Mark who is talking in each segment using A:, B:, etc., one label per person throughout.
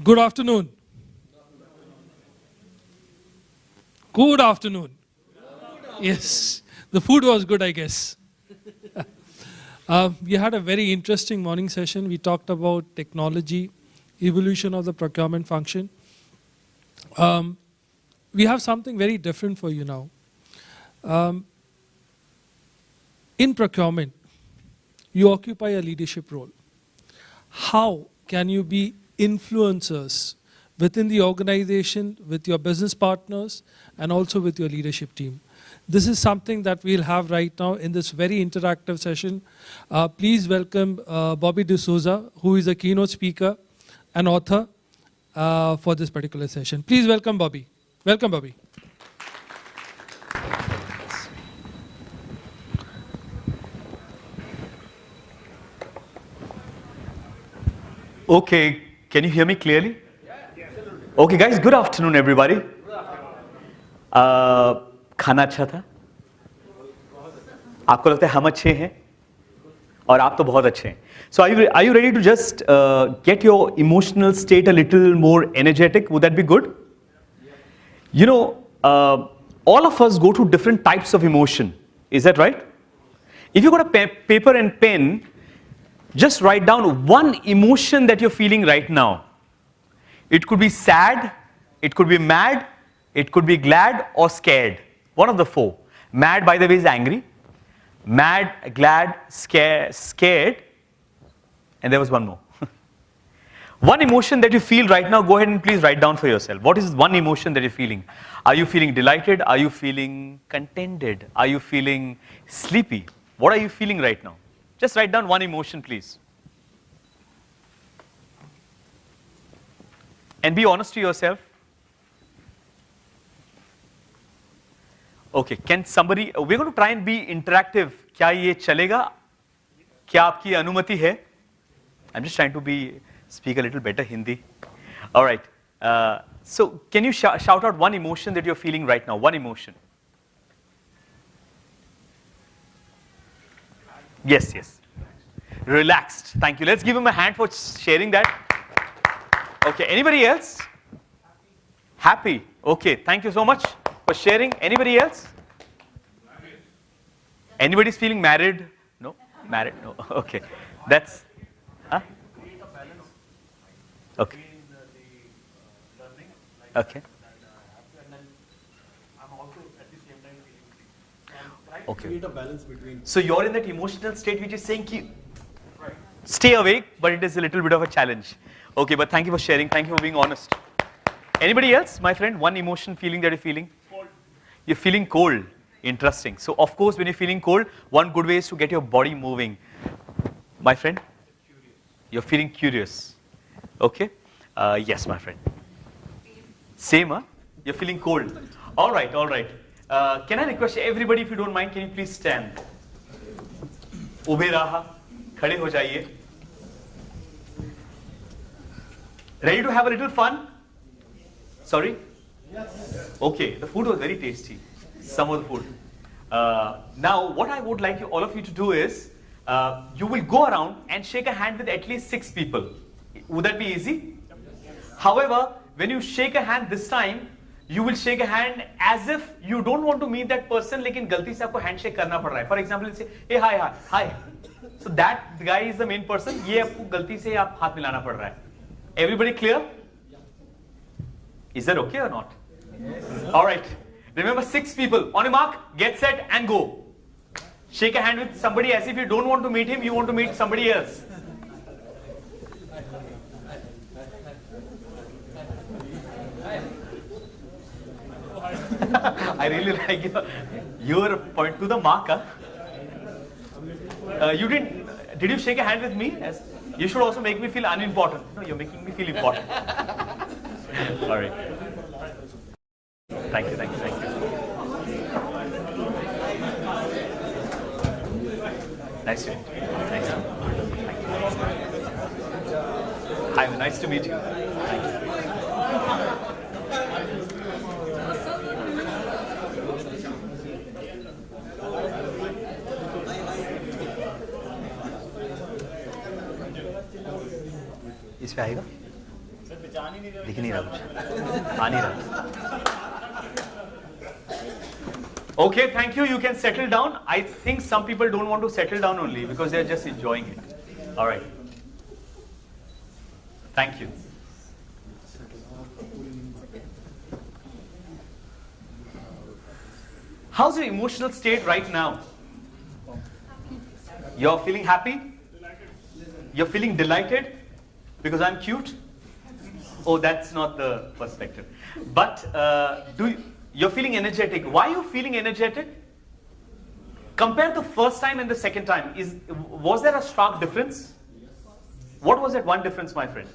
A: Good afternoon. Good afternoon. Yes, the food was good, I guess. We had a very interesting morning session. We talked about technology, evolution of the procurement function. We have something very different for you now. In procurement, you occupy a leadership role. How can you be influencers within the organization, with your business partners, and also with your leadership team? This is something that we'll have right now in this very interactive session. Please welcome Bobby D'Souza, who is a keynote speaker and author for this particular session. Please welcome Bobby. Welcome, Bobby.
B: Okay, can you hear me clearly? Okay, guys, good afternoon, everybody. खाना अच्छा था? आपको लगता है हम अच्छे हैं? और आप तो बहुत अच्छे हैं. So are you ready to just get your emotional state a little more energetic? Would that be good? You know, all of us go through different types of emotion. Is that right? If you got a paper and pen, just write down one emotion that you're feeling right now. It could be sad, it could be mad, it could be glad or scared. One of the four. Mad, by the way, is angry. Mad, glad, scared. And there was one more. One emotion that you feel right now, go ahead and please write down for yourself. What is one emotion that you're feeling? Are you feeling delighted? Are you feeling contented? Are you feeling sleepy? What are you feeling right now? Just write down one emotion, please. And be honest to yourself. Okay, can somebody, we're going to try and be interactive. क्या ये चलेगा? क्या आपकी अनुमति है? I'm just trying to speak a little better Hindi. All right. So can you shout out one emotion that you're feeling right now? One emotion. Yes, yes. Relaxed. Thank you. Let's give him a hand for sharing that. Okay. Anybody else? Happy. Okay. Thank you so much for sharing. Anybody else? Anybody's feeling married? No? Married? No. Okay. That's. Huh? Okay. Okay. Okay.
C: Create a balance between.
B: So you're in that emotional state which is saying keep stay awake, but it is a little bit of a challenge. Okay, but thank you for sharing. Thank you for being honest. Anybody else, my friend? One emotion, feeling that you're feeling? Cold. You're feeling cold. Interesting. So of course, when you're feeling cold, one good way is to get your body moving. My friend? Curious. You're feeling curious. Okay. Yes, my friend. Same, huh? You're feeling cold. All right, all right. Can I request everybody, if you don't mind, can you please stand? Ube रहा, खड़े हो जाइए. Ready to have a little fun? Sorry? Yes. Okay, the food was very tasty. Some of the food. Now, what I would like all of you to do is, you will go around and shake a hand with at least 6 people. Would that be easy? Yes. However, when you shake a hand this time, you will shake a hand as if you don't want to meet that person, लेकिन गलती से आपको handshake करना पड़ रहा है. For example, say, hey, hi. So that guy is the main person. ये आपको गलती से आप हाथ मिलाना पड़ रहा है. Everybody clear? Is that okay or not? Yes. All right. Remember 6 people. On your mark, get set and go. Shake a hand with somebody as if you don't want to meet him, you want to meet somebody else. I really like your point to the mark. Huh? You didn't. Did you shake a hand with me? Yes. You should also make me feel unimportant. No, you're making me feel important. All right. Thank you. Nice to meet you. Hi, nice to meet you. Thank you. इस पे आएगा? दिख नहीं रहा मुझे, आ नहीं रहा. Okay, thank you. You can settle down. I think some people don't want to settle down only because they are just enjoying it. All right. Thank you. How's your emotional state right now? You're feeling happy? You're feeling delighted because I'm cute? Oh, that's not the perspective. But you're feeling energetic. Why are you feeling energetic? Compare the first time and the second time. Was there a stark difference? What was that one difference, my friend?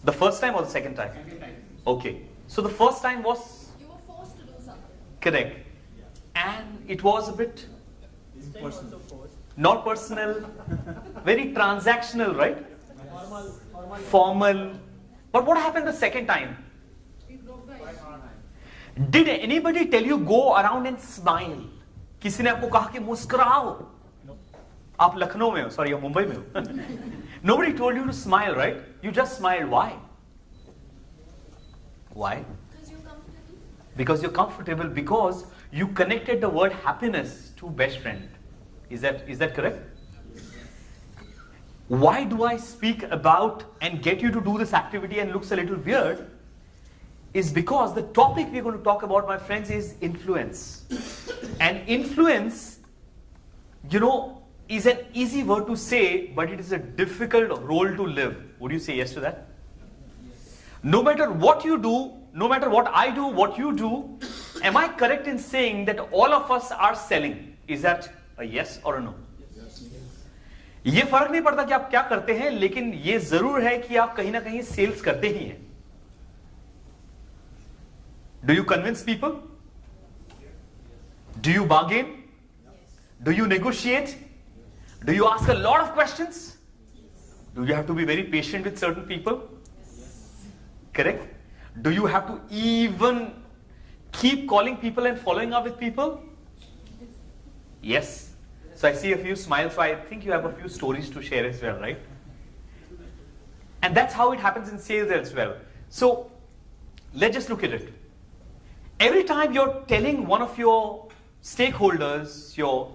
B: The first time or the second time? Okay. So the first time was?
C: You were forced to do something.
B: Correct. And it was a bit?
D: Impersonal.
B: Not personal. Very transactional, right? Formal. But what happened the second time? Did anybody tell you go around and smile? किसी ने आपको कहा कि मुस्कुराओ? आप लखनऊ में हो, sorry, आप मुंबई में हो. Nobody told you to smile, right? You just smiled. Why? Why?
C: Because you're comfortable.
B: Because you're comfortable. Because you connected the word happiness to best friend. Is that correct? Why do I speak about and get you to do this activity and looks a little weird? Is because the topic we're going to talk about, my friends, is influence. And influence, is an easy word to say, but it is a difficult role to live. Would you say yes to that? Yes. No matter what you do, no matter what I do, what you do, am I correct in saying that all of us are selling? Is that a yes or a no? ये फर्क नहीं पड़ता कि आप क्या करते हैं, लेकिन ये जरूर है कि आप कहीं ना कहीं सेल्स करते ही हैं. Do you convince people? Do you bargain? Do you negotiate? Do you ask a lot of questions? Do you have to be very patient with certain people? Correct? Do you have to even keep calling people and following up with people? Yes. So I see a few smiles, so I think you have a few stories to share as well, right? And that's how it happens in sales as well. So let's just look at it. Every time you're telling one of your stakeholders, your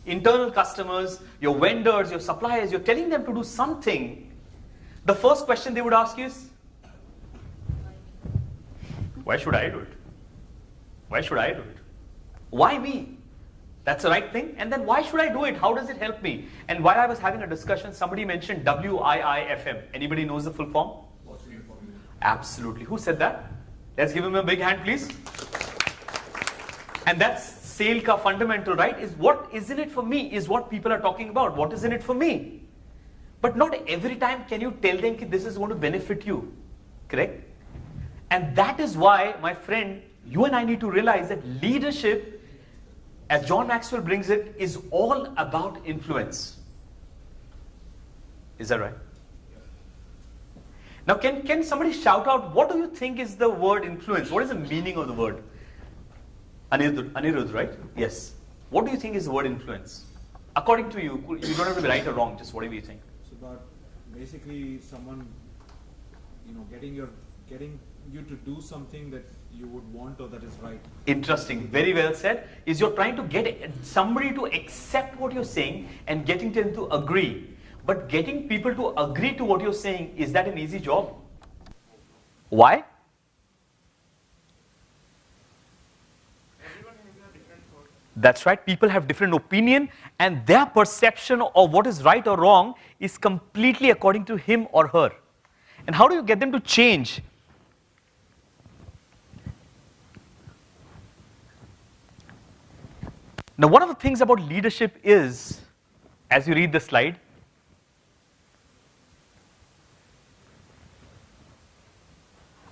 B: internal customers, your vendors, your suppliers, you're telling them to do something, the first question they would ask you is, why should I do it? Why should I do it? Why me? That's the right thing. And then why should I do it? How does it help me? And while I was having a discussion, somebody mentioned WIIFM. Anybody knows the full form? Absolutely. Who said that? Let's give him a big hand, please. And that's sale ka fundamental, right? Is what is in it for me is what people are talking about. What is in it for me? But not every time can you tell them that this is going to benefit you. Correct? And that is why, my friend, you and I need to realize that leadership, as John Maxwell brings it, is all about influence. Is that right? Now, can somebody shout out, what do you think is the word influence? What is the meaning of the word? Anirudh, right? Yes. What do you think is the word influence? According to you, you don't have to be right or wrong, just whatever you think.
D: It's about basically someone, getting you to do something that you would want or that is right.
B: Interesting. Very well said. Is you're trying to get somebody to accept what you're saying and getting them to agree. But getting people to agree to what you're saying, is that an easy job? Why? That's right. People have different opinion and their perception of what is right or wrong is completely according to him or her. And how do you get them to change? Now, one of the things about leadership is, as you read the slide,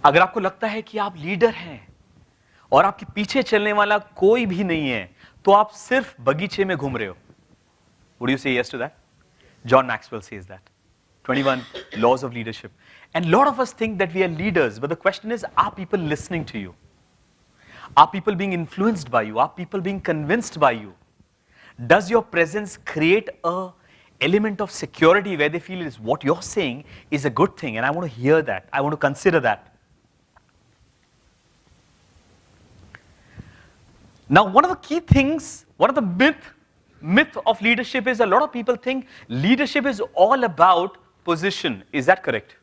B: अगर आपको लगता है कि आप leader हैं और आपके पीछे चलने वाला कोई भी नहीं है, तो आप सिर्फ बगीचे में घूम रहे हो. Would you say yes to that? John Maxwell says that. 21 laws of leadership. And a lot of us think that we are leaders, but the question is, are people listening to you? Are people being influenced by you? Are people being convinced by you? Does your presence create a element of security where they feel is what you're saying is a good thing, and I want to hear that. I want to consider that. Now, one of the key things, one of the myth of leadership is a lot of people think leadership is all about position. Is that correct?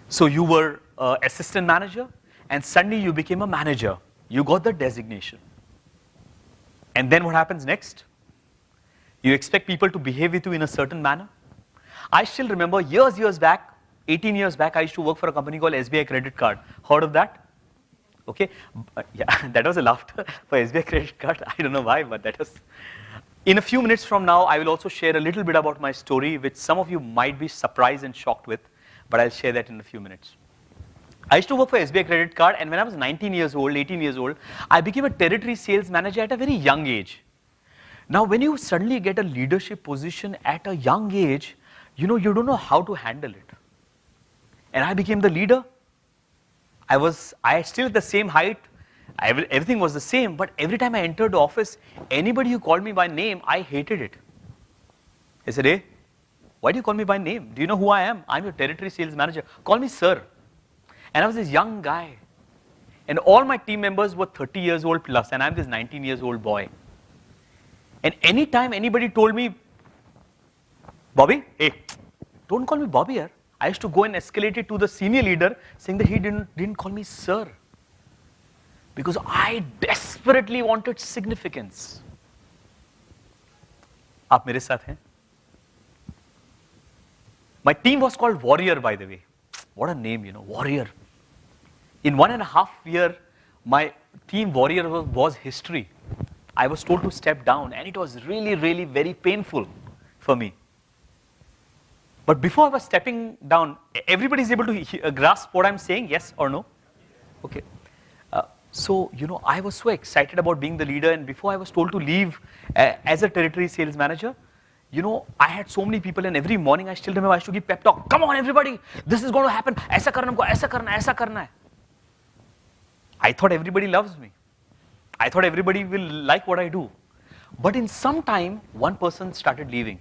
B: So you were an assistant manager, and suddenly you became a manager. You got the designation. And then what happens next? You expect people to behave with you in a certain manner. I still remember years back, 18 years back, I used to work for a company called SBI Credit Card. Heard of that? Okay, yeah, that was a laughter for SBI Credit Card. I don't know why, but that was. In a few minutes from now, I will also share a little bit about my story, which some of you might be surprised and shocked with, but I'll share that in a few minutes. I used to work for SBI Credit Card, and when I was 19 years old, 18 years old, I became a territory sales manager at a very young age. Now, when you suddenly get a leadership position at a young age, you don't know how to handle it. And I became the leader. I still at the same height, everything was the same, but every time I entered the office, anybody who called me by name, I hated it. I said, hey, why do you call me by name? Do you know who I am? I'm your territory sales manager. Call me sir. And I was this young guy. And all my team members were 30 years old plus, and I'm this 19 years old boy. And anytime anybody told me, Bobby, hey, don't call me Bobby here. I used to go and escalate it to the senior leader, saying that he didn't call me sir. Because I desperately wanted significance. आप मेरे साथ हैं? My team was called Warrior, by the way. What a name, Warrior. In 1.5 years, my team Warrior was history. I was told to step down, and it was really, really very painful for me. But before I was stepping down, everybody is able to grasp what I'm saying, yes or no? Okay. So, I was so excited about being the leader, and before I was told to leave as a territory sales manager, I had so many people, and every morning I still remember I used to give pep talk. Come on, everybody, this is going to happen. ऐसा करना हमको, ऐसा करना, ऐसा करना है. I thought everybody loves me. I thought everybody will like what I do. But in some time, one person started leaving,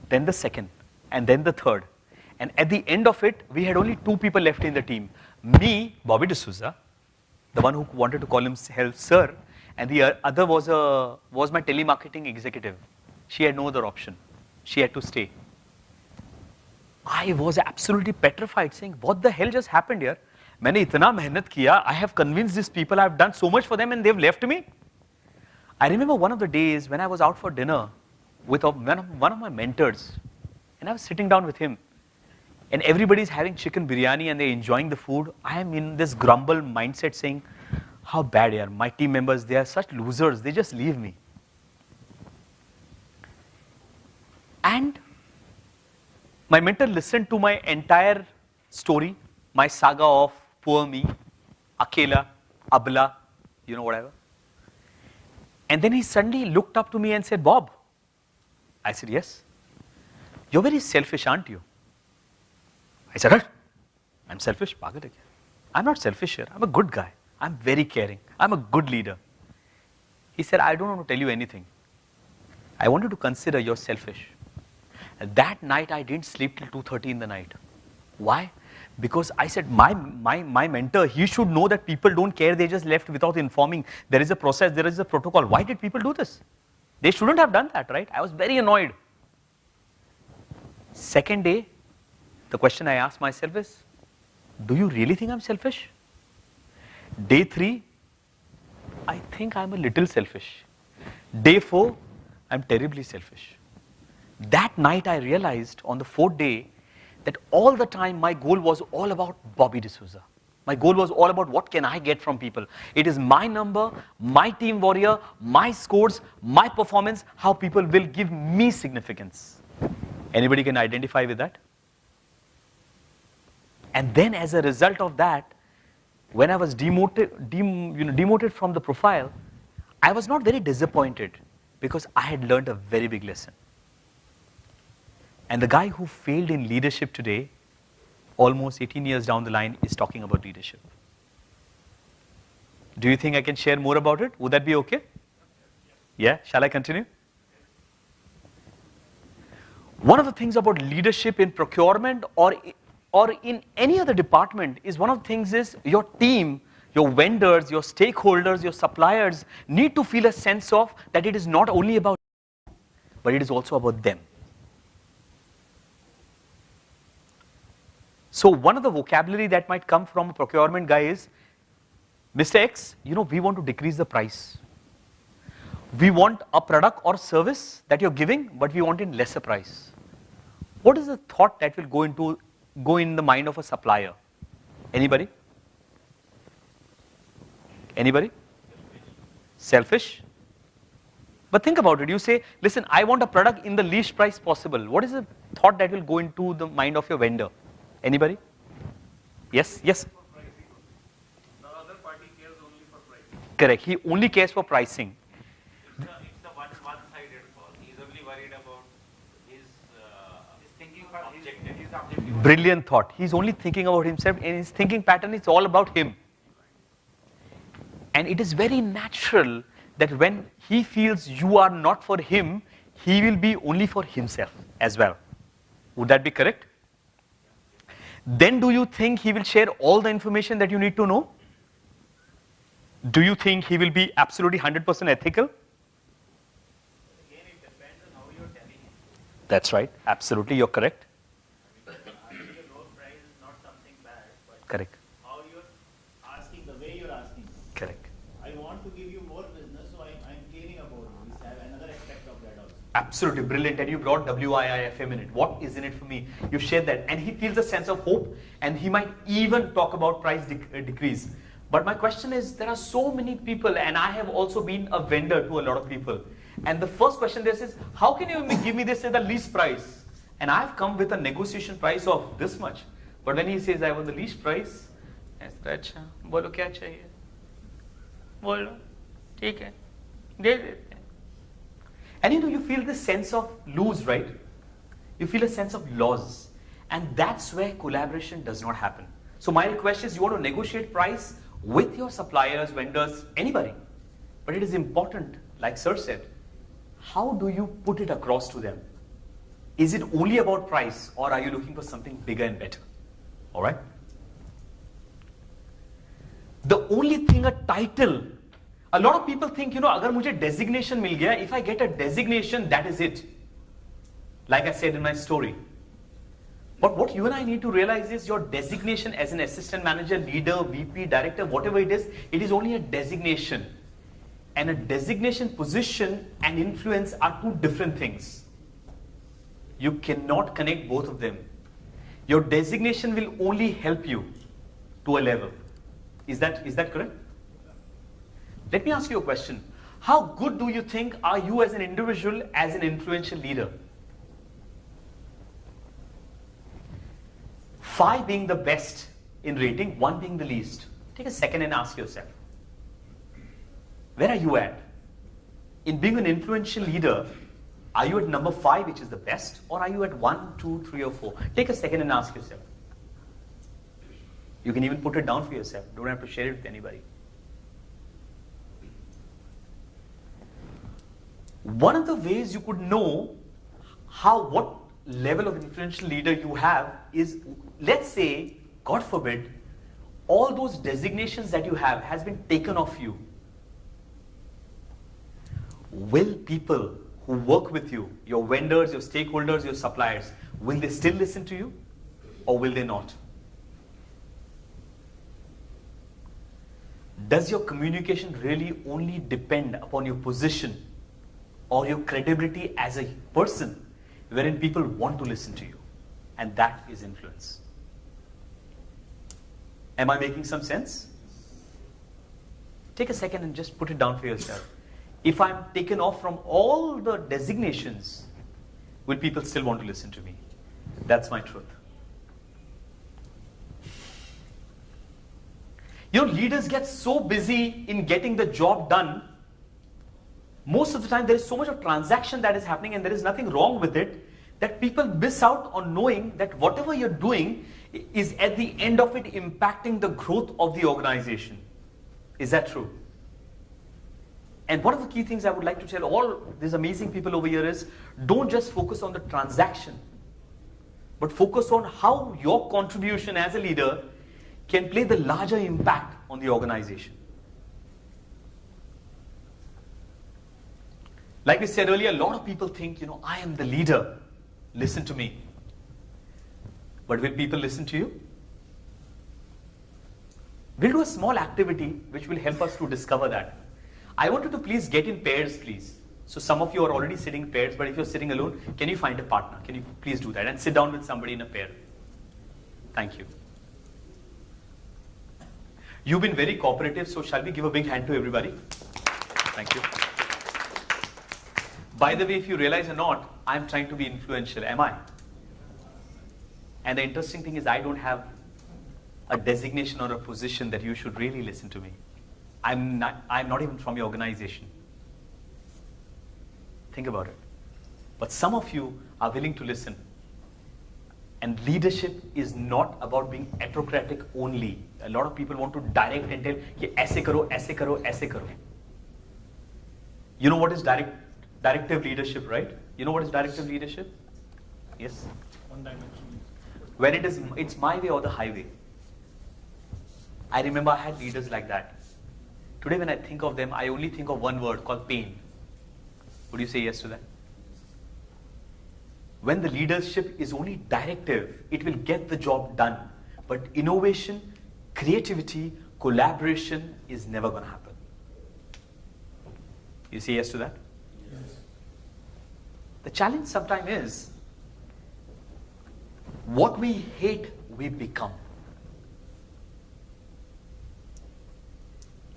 B: then the second, and then the third. And at the end of it, we had only 2 people left in the team. Me, Bobby D'Souza, the one who wanted to call himself sir, and the other was my telemarketing executive. She had no other option. She had to stay. I was absolutely petrified, saying, what the hell just happened here? मैंने इतना मेहनत किया. I have convinced these people. I have done so much for them, and they've left me. I remember one of the days when I was out for dinner with one of my mentors, and I was sitting down with him, and everybody's having chicken biryani and they're enjoying the food. I am in this grumble mindset saying, how bad are my team members? They are such losers. They just leave me. And my mentor listened to my entire story, my saga of poor me, akela, abla, whatever. And then he suddenly looked up to me and said, Bob. I said, yes. You're very selfish, aren't you? I said, what? I'm selfish? I'm not selfish here. I'm a good guy. I'm very caring. I'm a good leader. He said, I don't want to tell you anything. I want you to consider you're selfish. That night, I didn't sleep till 2:30 in the night. Why? Because I said, my mentor, he should know that people don't care. They just left without informing. There is a process. There is a protocol. Why did people do this? They shouldn't have done that, right? I was very annoyed. Second day, the question I asked myself is, do you really think I'm selfish? Day 3, I think I'm a little selfish. Day 4, I'm terribly selfish. That night I realized on the 4th day that all the time my goal was all about Bobby D'Souza. My goal was all about what can I get from people. It is my number, my team Warrior, my scores, my performance, how people will give me significance. Anybody can identify with that? And then as a result of that, when I was demoted from the profile, I was not very disappointed because I had learned a very big lesson. And the guy who failed in leadership today, almost 18 years down the line, is talking about leadership. Do you think I can share more about it? Would that be okay? Yeah, shall I continue? One of the things about leadership in procurement or in any other department is one of the things is your team, your vendors, your stakeholders, your suppliers need to feel a sense of that it is not only about you, but it is also about them. So one of the vocabulary that might come from a procurement guy is, Mr. X, you know, we want to decrease the price. We want a product or service that you're giving, but we want it in lesser price. What is the thought that will go in the mind of a supplier? Anybody? Anybody? Selfish? But think about it. You say, listen, I want a product in the least price possible. What is the thought that will go into the mind of your vendor? Anybody? Yes? Yes?
E: The other party cares only for pricing.
B: Correct. He only cares for pricing.
E: It's a one-sided call. He's only worried about his thinking objective. His objective.
B: Brilliant thought. He's only thinking about himself, and his thinking pattern is all about him. And it is very natural that when he feels you are not for him, he will be only for himself as well. Would that be correct? Then do you think he will share all the information that you need to know? Do you think he will be absolutely 100% ethical?
E: Again, it depends on how you're telling him.
B: That's right. Absolutely, you're correct.
E: Asking a low price is not something bad, but
B: Correct.
E: how you're asking, the way you're asking.
B: Correct.
E: I want to give you more business, so I'm caring about this. I have another aspect of that also.
B: Absolutely brilliant. And you brought WIIFM in it. What is in it for me? You shared that. And he feels a sense of hope, and he might even talk about price decrease. But my question is, there are so many people, and I have also been a vendor to a lot of people. And the first question there is, how can you give me this at the least price? And I've come with a negotiation price of this much. But when he says, I want the least price, I said, अच्छा, बोलो क्या चाहिए? बोलो, ठीक है, दे देते हैं. And you know, you feel this sense of lose, right? You feel a sense of loss. And that's where collaboration does not happen. So my request is, you want to negotiate price with your suppliers, vendors, anybody. But it is important, like Sir said, how do you put it across to them? Is it only about price, or are you looking for something bigger and better? All right? The only thing a title, a lot of people think, you know, agar mujhe designation mil gaya, if I get a designation, that is it. Like I said in my story. But what you and I need to realize is your designation as an assistant manager, leader, VP, director, whatever it is only a designation. And a designation, position, and influence are two different things. You cannot connect both of them. Your designation will only help you to a level. Is that correct? Let me ask you a question. How good do you think are you as an individual, as an influential leader? 5 being the best in rating, 1 being the least. Take a second and ask yourself, where are you at? In being an influential leader, are you at number 5, which is the best, or are you at 1, 2, 3, or 4? Take a second and ask yourself. You can even put it down for yourself. Don't have to share it with anybody. One of the ways you could know what level of influential leader you have is, let's say, God forbid, all those designations that you have has been taken off you. Will people who work with you, your vendors, your stakeholders, your suppliers, will they still listen to you, or will they not? Does your communication really only depend upon your position or your credibility as a person, wherein people want to listen to you? And that is influence. Am I making some sense? Take a second and just put it down for yourself. If I'm taken off from all the designations, will people still want to listen to me? That's my truth. You know, leaders get so busy in getting the job done. Most of the time, there is so much of transaction that is happening, and there is nothing wrong with it, that people miss out on knowing that whatever you're doing is at the end of it impacting the growth of the organization. Is that true? And one of the key things I would like to tell all these amazing people over here is, don't just focus on the transaction, but focus on how your contribution as a leader can play the larger impact on the organization. Like we said earlier, a lot of people think, I am the leader. Listen to me. But will people listen to you? We'll do a small activity which will help us to discover that. I want you to please get in pairs, please. So some of you are already sitting in pairs, but if you're sitting alone, can you find a partner? Can you please do that and sit down with somebody in a pair? Thank you. You've been very cooperative, so shall we give a big hand to everybody? Thank you. By the way, if you realize or not, I'm trying to be influential, am I? And the interesting thing is I don't have a designation or a position that you should really listen to me. I'm not even from your organization. Think about it. But some of you are willing to listen. And leadership is not about being autocratic only. A lot of people want to direct and tell, aise karo, aise karo, aise karo. You know what is directive leadership, right? You know what is directive leadership? Yes?
D: One dimension.
B: When it's my way or the highway. I remember I had leaders like that. Today when I think of them, I only think of one word called pain. Would you say yes to that? When the leadership is only directive, it will get the job done. But innovation, creativity, collaboration is never going to happen. You say yes to that?
D: Yes.
B: The challenge sometimes is, what we hate, we become.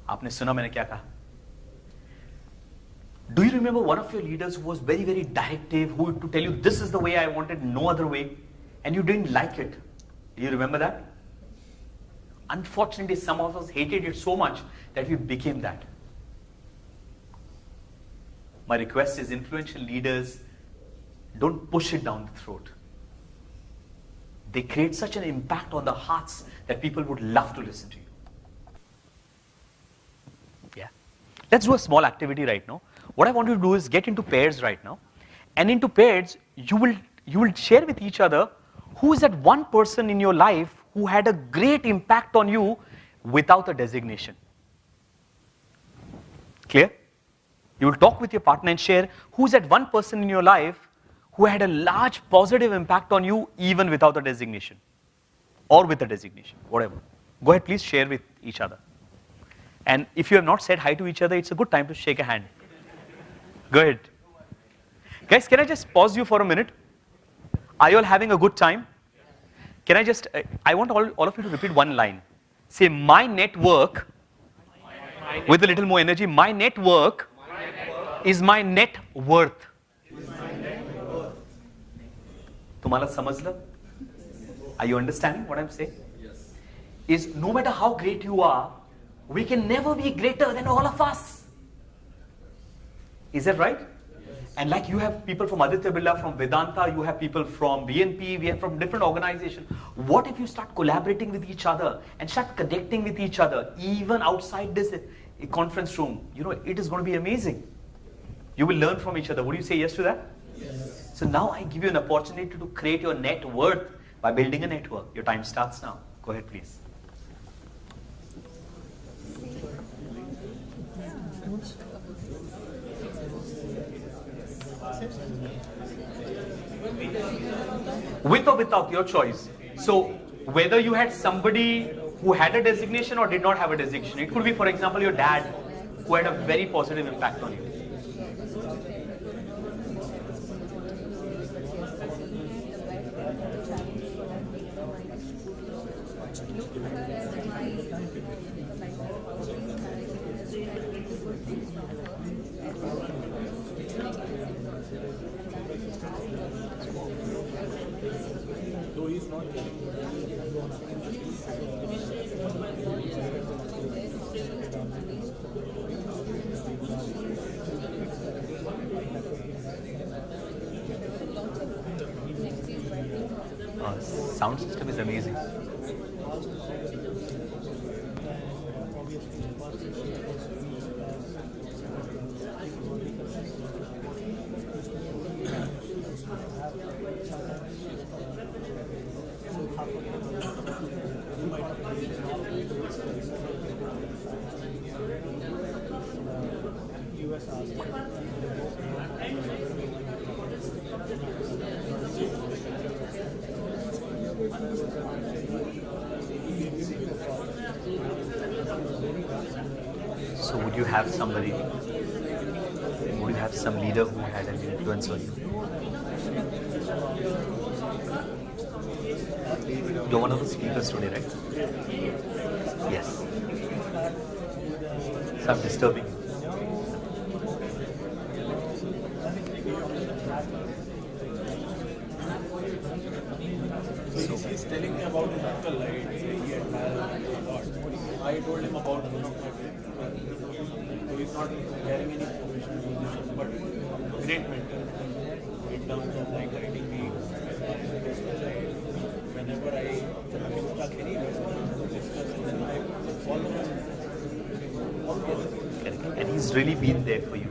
B: आपने सुना मैंने क्या कहा? Do you remember one of your leaders who was very, very directive, who would to tell you, this is the way I want it, no other way, and you didn't like it? Do you remember that? Unfortunately, some of us hated it so much that we became that. My request is, influential leaders, don't push it down the throat. They create such an impact on the hearts that people would love to listen to you. Yeah. Let's do a small activity right now. What I want you to do is get into pairs right now. And into pairs, you will share with each other who is that one person in your life who had a great impact on you without a designation. Clear? You will talk with your partner and share who is that one person in your life who had a large positive impact on you even without a designation. Or with a designation, whatever. Go ahead, please share with each other. And if you have not said hi to each other, it's a good time to shake a hand. Go ahead. Guys, can I just pause you for a minute? Are you all having a good time? Can I just, I want all of you to repeat one line. Say, my network, with a little more energy, my network is my net worth. तुम्हाला समजलं? Are you understanding what I'm saying?
D: Yes.
B: Is no matter how great you are, we can never be greater than all of us. Is that right?
D: Yes.
B: And like you have people from Aditya Birla, from Vedanta, you have people from BNP, we have from different organizations. What if you start collaborating with each other and start connecting with each other, even outside this conference room? You know, it is going to be amazing. You will learn from each other. Would you say yes to that?
D: Yes.
B: So now I give you an opportunity to create your net worth by building a network. Your time starts now. Go ahead, please. With or without, your choice. So whether you had somebody who had a designation or did not have a designation. It could be, for example, your dad who had a very positive impact on you.
D: Though he's not getting
B: Sound system is amazing. So would you have somebody, would you have some leader who had an influence on you? You're one of the speakers today, right? Yes. So I'm disturbing you.
F: So he's telling me about his uncle, right? He admires a lot. I told him about one of my friends. So he's not carrying any professional musician, but great mentor in terms of like guiding me. Whenever I am stuck anywhere, discuss and then I follow him.
B: Correct. And he's really been there for you.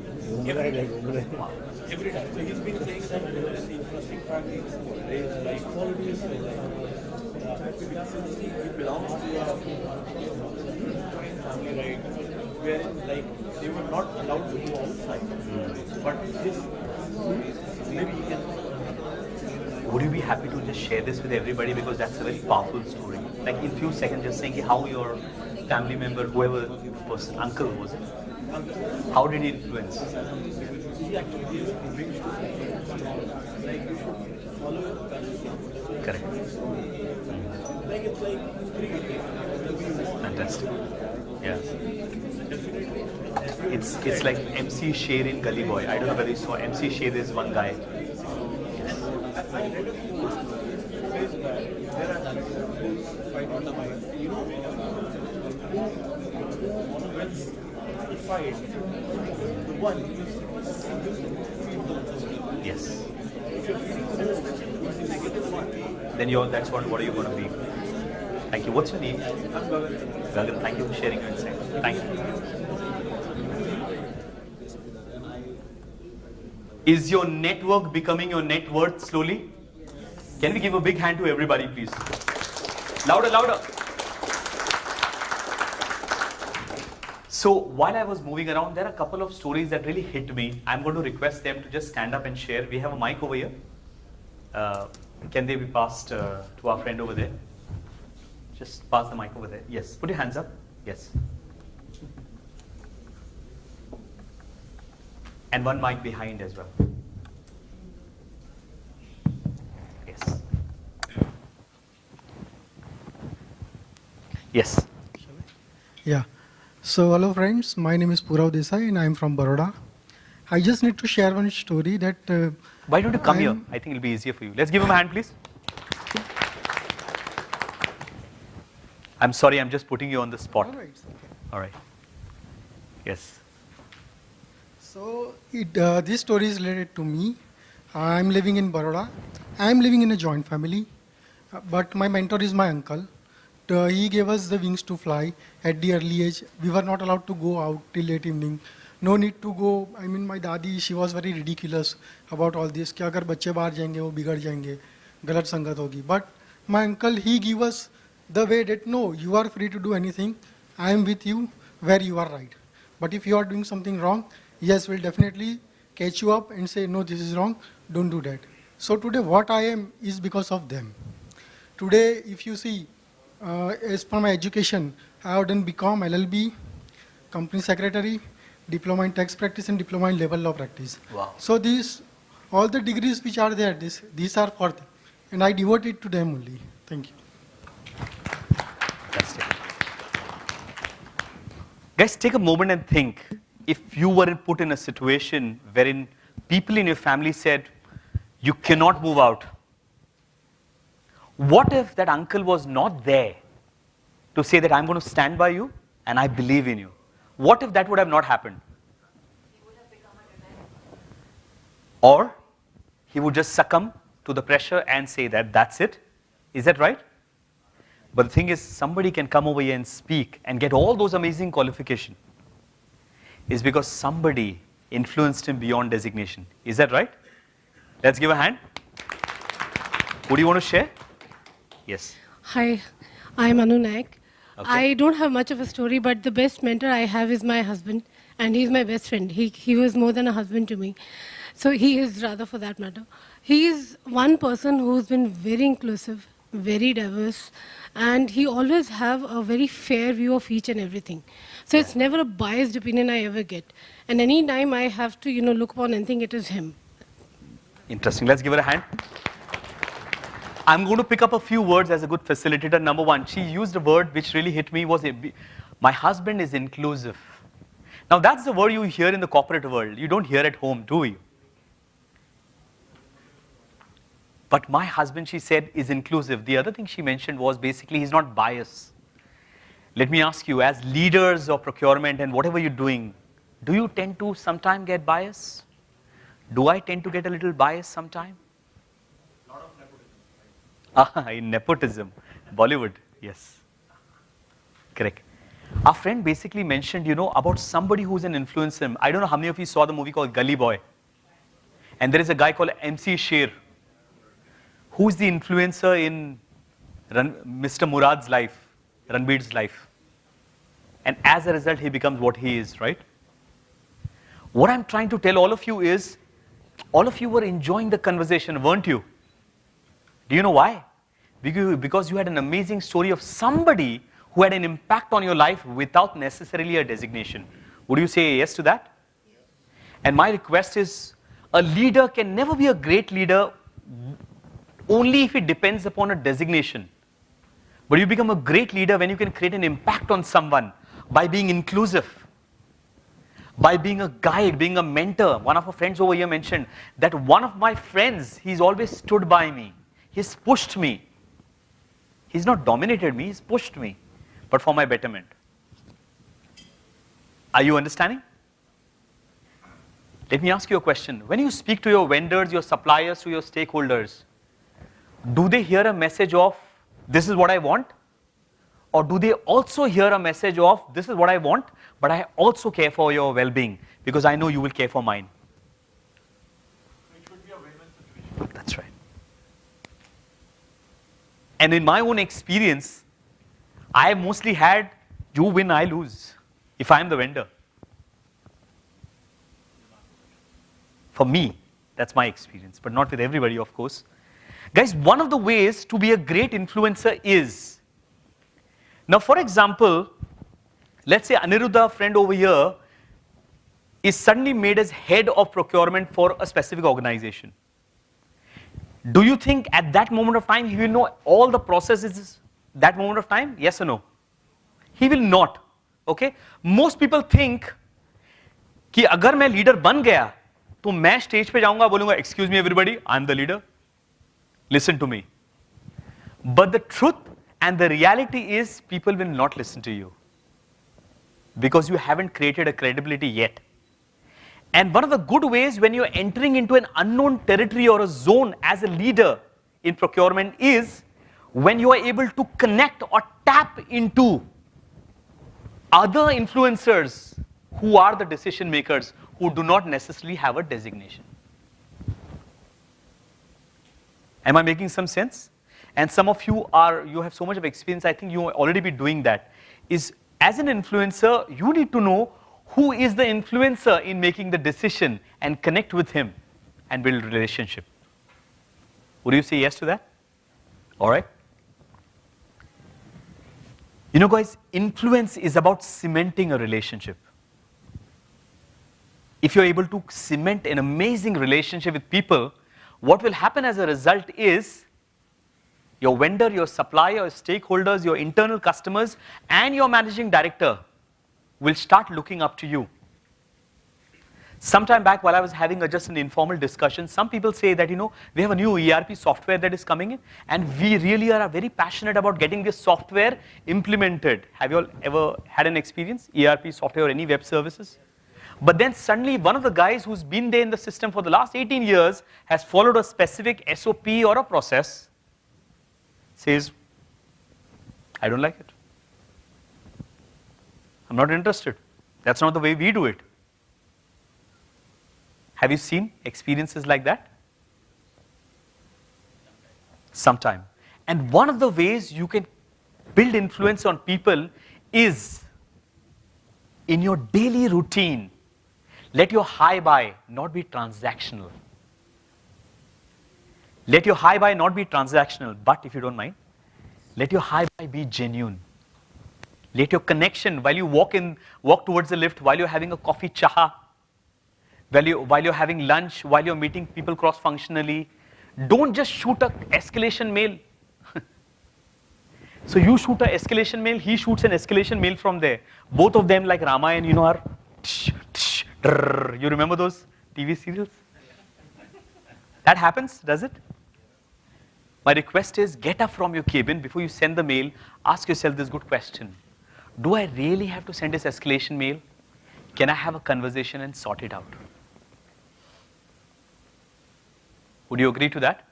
F: Every time. So he's been saying that the interesting fact is raised like always since he belongs to a family, right? Wherein like they were not allowed to go outside. But this maybe he can.
B: Would you be happy to just share this with everybody, because that's a very powerful story? Like in few seconds, just saying how your family member, whoever the person, uncle was, how did he influence?
F: He actually is convinced like you should follow your family.
B: Correct.
F: Like it's like
B: Fantastic. Yeah. It's like MC Sher in Gully Boy. I don't know whether you saw MC Sher is one guy.
F: I read a few ways that there are people fight on the mind. You know, when you fight, the one
B: Yes.
F: if you're feeling the negative one,
B: Then that's what are you going to be? Thank you. What's your name?
F: I'm going to
B: Gagan, thank you for sharing your insight. Thank you. Is your network becoming your net worth slowly? Can we give a big hand to everybody, please? Louder, louder. So while I was moving around, there are a couple of stories that really hit me. I'm going to request them to just stand up and share. We have a mic over here. Can they be passed to our friend over there? Just pass the mic over there. Yes. Put your hands up. Yes. And one mic behind as well. Yes. Yes.
G: Yeah. So hello friends, my name is Purav Desai and I am from Baroda. I just need to share one story that
B: Why don't you come here? I think it'll be easier for you. Let's give him a hand, please. I'm sorry, I'm just putting you on the spot.
G: All right, it's okay.
B: All right. Yes.
G: So this story is related to me. I'm living in Baroda. I'm living in a joint family, but my mentor is my uncle. He gave us the wings to fly at the early age. We were not allowed to go out till late evening. No need to go. I mean, my dadi, she was very ridiculous about all this. कि अगर बच्चे बाहर जाएंगे वो बिगड़ जाएंगे, गलत संगत होगी. But my uncle, he gave us the way that no, you are free to do anything. I am with you where you are right. But if you are doing something wrong, yes, we'll definitely catch you up and say, no, this is wrong, don't do that. So today what I am is because of them. Today, if you see, as per my education, I have done BCom, LLB, company secretary, diploma in tax practice and diploma in labor law practice.
B: Wow.
G: So all the degrees which are there, these are for them. And I devote it to them only. Thank you.
B: That's it. Guys, take a moment and think. If you were put in a situation wherein people in your family said, you cannot move out. What if that uncle was not there to say that I'm going to stand by you and I believe in you? What if that would have not happened? Or he would just succumb to the pressure and say that that's it. Is that right? But the thing is, somebody can come over here and speak and get all those amazing qualifications. Is because somebody influenced him beyond designation. Is that right? Let's give a hand. Who do you want to share? Yes.
H: Hi, I'm Anu Naik.
B: Okay.
H: I don't have much of a story, but the best mentor I have is my husband, and he's my best friend. He was more than a husband to me. So he is, rather, for that matter. He is one person who's been very inclusive, very diverse, and he always have a very fair view of each and everything. So it's never a biased opinion I ever get. And any time I have to, look upon anything, it is him.
B: Interesting. Let's give her a hand. I'm going to pick up a few words as a good facilitator. Number one, she used a word which really hit me was, my husband is inclusive. Now that's the word you hear in the corporate world. You don't hear at home, do you? But my husband, she said, is inclusive. The other thing she mentioned was basically he's not biased. Let me ask you, as leaders of procurement and whatever you're doing, do you tend to sometimes get biased? Do I tend to get a little biased sometime? In nepotism, Bollywood, yes. Correct. Our friend basically mentioned, about somebody who's an influencer. I don't know how many of you saw the movie called Gully Boy. And there is a guy called MC Sher, who's the influencer in Mr. Murad's life, Ranbir's life. And as a result, he becomes what he is, right? What I'm trying to tell all of you is, all of you were enjoying the conversation, weren't you? Do you know why? Because you had an amazing story of somebody who had an impact on your life without necessarily a designation. Would you say yes to that? Yes. And my request is, a leader can never be a great leader only if it depends upon a designation. But you become a great leader when you can create an impact on someone by being inclusive, by being a guide, being a mentor. One of our friends over here mentioned that one of my friends, he's always stood by me. He's pushed me. He's not dominated me, he's pushed me, but for my betterment. Are you understanding? Let me ask you a question. When you speak to your vendors, your suppliers, to your stakeholders, do they hear a message of, this is what I want? Or do they also hear a message of, this is what I want, but I also care for your well-being, because I know you will care for mine?
F: It should be a win-win situation.
B: That's right. And in my own experience, I mostly had, you win, I lose, if I am the vendor. For me, that's my experience, but not with everybody, of course. Guys, one of the ways to be a great influencer is, now for example, let's say Aniruddha, friend over here, is suddenly made as head of procurement for a specific organization. Do you think at that moment of time he will know all the processes that moment of time? Yes or no? He will not. Okay? Most people think कि अगर मैं leader बन गया तो मैं stage पे जाऊंगा बोलूंगा excuse me everybody, I'm the leader. Listen to me. But the truth and the reality is people will not listen to you because you haven't created a credibility yet. And one of the good ways when you're entering into an unknown territory or a zone as a leader in procurement is when you are able to connect or tap into other influencers who are the decision makers who do not necessarily have a designation. Am I making some sense? And some of you have so much of experience, I think you will already be doing that. Is as an influencer, you need to know who is the influencer in making the decision and connect with him and build a relationship. Would you say yes to that? All right. You know, guys, influence is about cementing a relationship. If you're able to cement an amazing relationship with people, what will happen as a result is your vendor, your supplier, your stakeholders, your internal customers, and your managing director will start looking up to you. Sometime back while I was having just an informal discussion, some people say that, we have a new ERP software that is coming in, and we really are very passionate about getting this software implemented. Have you all ever had an experience, ERP software or any web services? But then suddenly one of the guys who's been there in the system for the last 18 years has followed a specific SOP or a process, says, I don't like it. I'm not interested. That's not the way we do it. Have you seen experiences like that? Sometime. And one of the ways you can build influence on people is in your daily routine. Let your hi-bye not be transactional. Let your hi-bye not be transactional, but if you don't mind, let your hi-bye be genuine. Let your connection while you walk towards the lift, while you're having a coffee chaha, while you're having lunch, while you're meeting people cross-functionally, don't just shoot an escalation mail. So you shoot an escalation mail, he shoots an escalation mail from there. Both of them like Ramayan, you know, are tsh, tsh, drrr. You remember those TV serials? That happens, does it? My request is get up from your cabin before you send the mail, ask yourself this good question. Do I really have to send this escalation mail? Can I have a conversation and sort it out? Would you agree to that?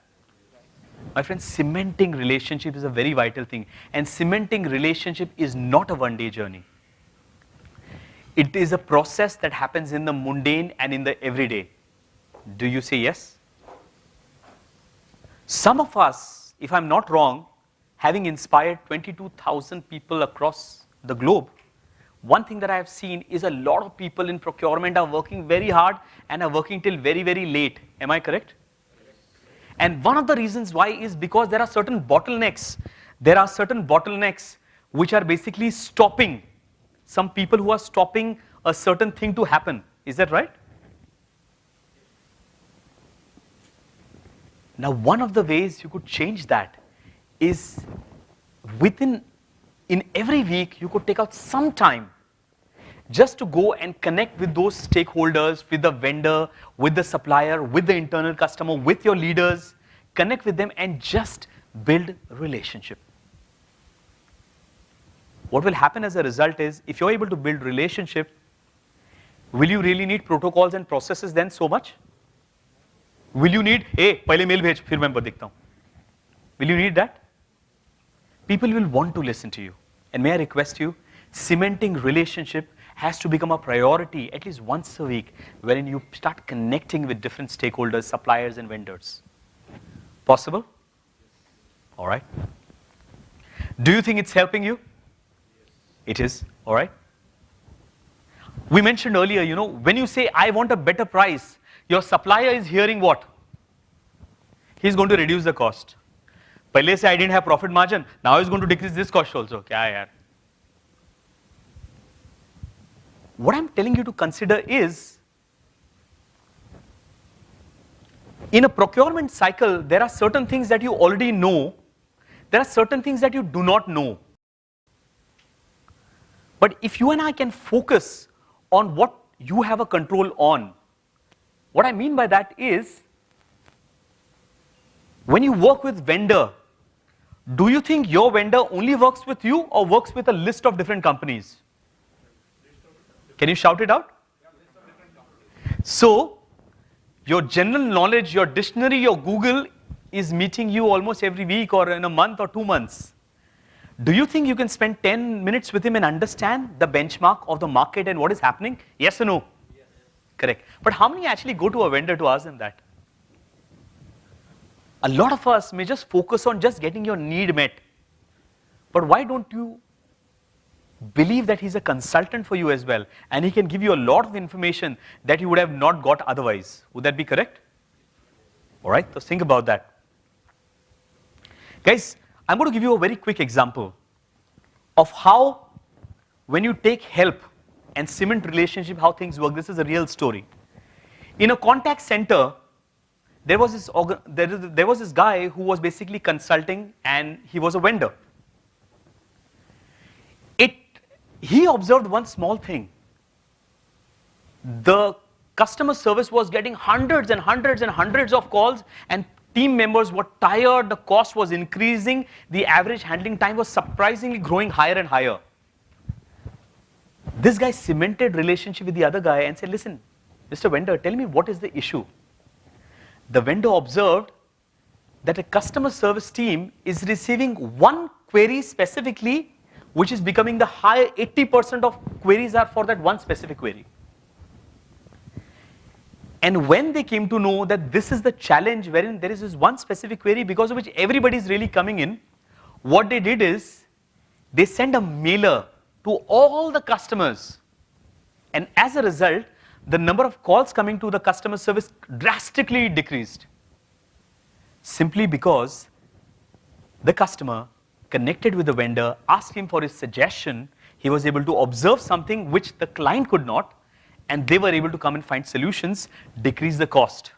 B: My friends, cementing relationship is a very vital thing. And cementing relationship is not a one-day journey. It is a process that happens in the mundane and in the everyday. Do you say yes? Some of us, if I'm not wrong, having inspired 22,000 people across the globe, one thing that I have seen is a lot of people in procurement are working very hard and are working till very, very late. Am I correct? And one of the reasons why is because there are certain bottlenecks. There are certain bottlenecks which are basically stopping some people who are stopping a certain thing to happen. Is that right? Now, one of the ways you could change that is in every week, you could take out some time just to go and connect with those stakeholders, with the vendor, with the supplier, with the internal customer, with your leaders, connect with them and just build a relationship. What will happen as a result is, if you're able to build relationship, will you really need protocols and processes then so much? Will you need, hey, pehle mail bhej, fir main dikhta hu. Will you need that? People will want to listen to you. And may I request you, cementing relationship has to become a priority at least once a week, wherein you start connecting with different stakeholders, suppliers, and vendors. Possible? All right. Do you think it's helping you? It is. All right. We mentioned earlier, you know, when you say, I want a better price, your supplier is hearing what? He's going to reduce the cost. Pehle se I didn't have profit margin, now he's going to decrease this cost also. Kya yaar? What I'm telling you to consider is, in a procurement cycle, there are certain things that you already know. There are certain things that you do not know. But if you and I can focus on what you have a control on, what I mean by that is, when you work with vendor, do you think your vendor only works with you or works with a list of different companies? Can you shout it out? So, your general knowledge, your dictionary, your Google is meeting you almost every week or in a month or 2 months. Do you think you can spend 10 minutes with him and understand the benchmark of the market and what is happening? Yes or no? Yes. Correct. But how many actually go to a vendor to ask them that? A lot of us may just focus on just getting your need met. But why don't you believe that he's a consultant for you as well, and he can give you a lot of information that you would have not got otherwise? Would that be correct? All right, so think about that. Guys, I'm going to give you a very quick example of how, when you take help and cement relationship, how things work. This is a real story. In a contact center, there was this guy who was basically consulting, and he was a vendor. He observed one small thing. The customer service was getting hundreds and hundreds and hundreds of calls, and team members were tired, the cost was increasing, the average handling time was surprisingly growing higher and higher. This guy cemented relationship with the other guy and said, listen, Mr. Vendor, tell me what is the issue. The vendor observed that a customer service team is receiving one query specifically, which is becoming the high 80% of queries are for that one specific query. And when they came to know that this is the challenge wherein there is this one specific query because of which everybody is really coming in, what they did is they sent a mailer to all the customers. And as a result, the number of calls coming to the customer service drastically decreased. Simply because the customer connected with the vendor, asked him for his suggestion, he was able to observe something which the client could not, and they were able to come and find solutions, decrease the cost.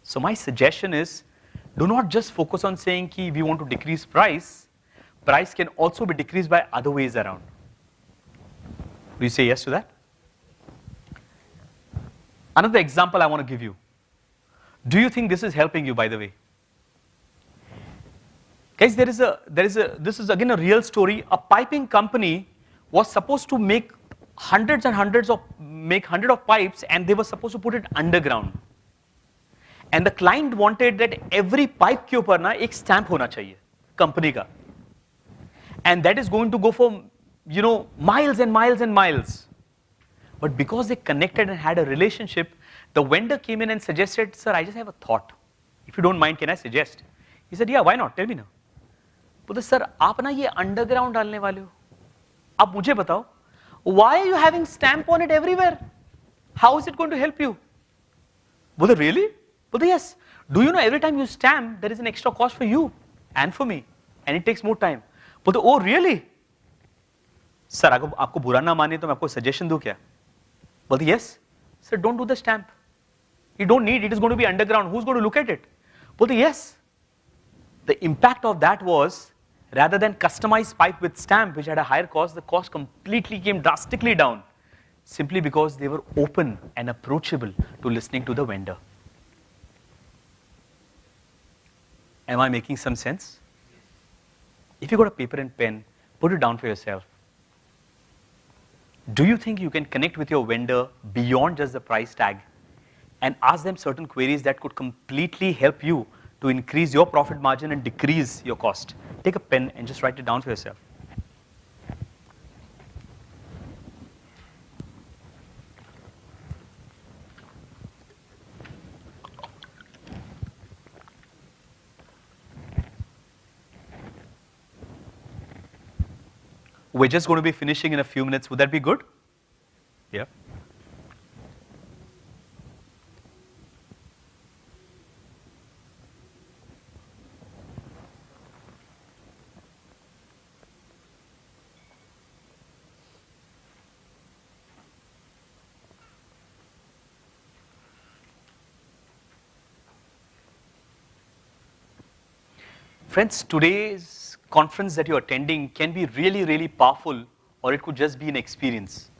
B: So my suggestion is, do not just focus on saying ki we want to decrease price. Price can also be decreased by other ways around. Do you say yes to that? Another example I want to give you. Do you think this is helping you, by the way? Guys, this is again a real story. A piping company was supposed to make hundreds of pipes, and they were supposed to put it underground. And the client wanted that every pipe के ऊपर ना एक stamp होना चाहिए company का. And that is going to go for, you know, miles and miles and miles. But because they connected and had a relationship, the vendor came in and suggested, sir, I just have a thought. If you don't mind, can I suggest? He said, yeah, why not? Tell me now. बोले sir आप ना ये underground डालने वाले हो. अब मुझे बताओ, why are you having stamp on it everywhere? How is it going to help you? बोले really? बोले yes. Do you know every time you stamp, there is an extra cost for you and for me, and it takes more time. बोले oh really? Sir अगर आपको बुरा ना माने तो मैं आपको suggestion दूं क्या? बोले yes. Sir, don't do the stamp. You don't need it. It is going to be underground. Who's going to look at it? बोले yes. The impact of that was, rather than customized pipe with stamp, which had a higher cost, the cost completely came drastically down, simply because they were open and approachable to listening to the vendor. Am I making some sense? If you got a paper and pen, put it down for yourself. Do you think you can connect with your vendor beyond just the price tag and ask them certain queries that could completely help you to increase your profit margin and decrease your cost? Take a pen and just write it down for yourself. We're just going to be finishing in a few minutes. Would that be good? Yeah. Friends, today's conference that you're attending can be really, really powerful, or it could just be an experience.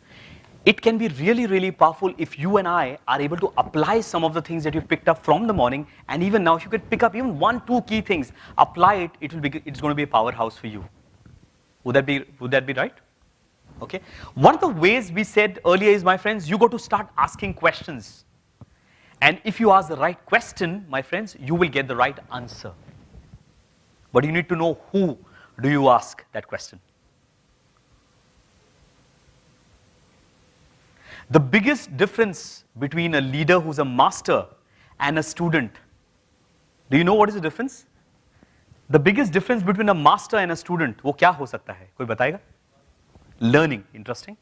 B: It can be really, really powerful if you and I are able to apply some of the things that you picked up from the morning, and even now, if you could pick up even 1-2 key things, apply it, it's going to be a powerhouse for you. Would that be right? Okay. One of the ways we said earlier is, my friends, you got to start asking questions. And if you ask the right question, my friends, you will get the right answer. But you need to know who do you ask that question. The biggest difference between a leader who's a master and a student, do you know what is the difference? The biggest difference between a master and a student, वो क्या हो सकता है? कोई बताएगा? Learning, interesting.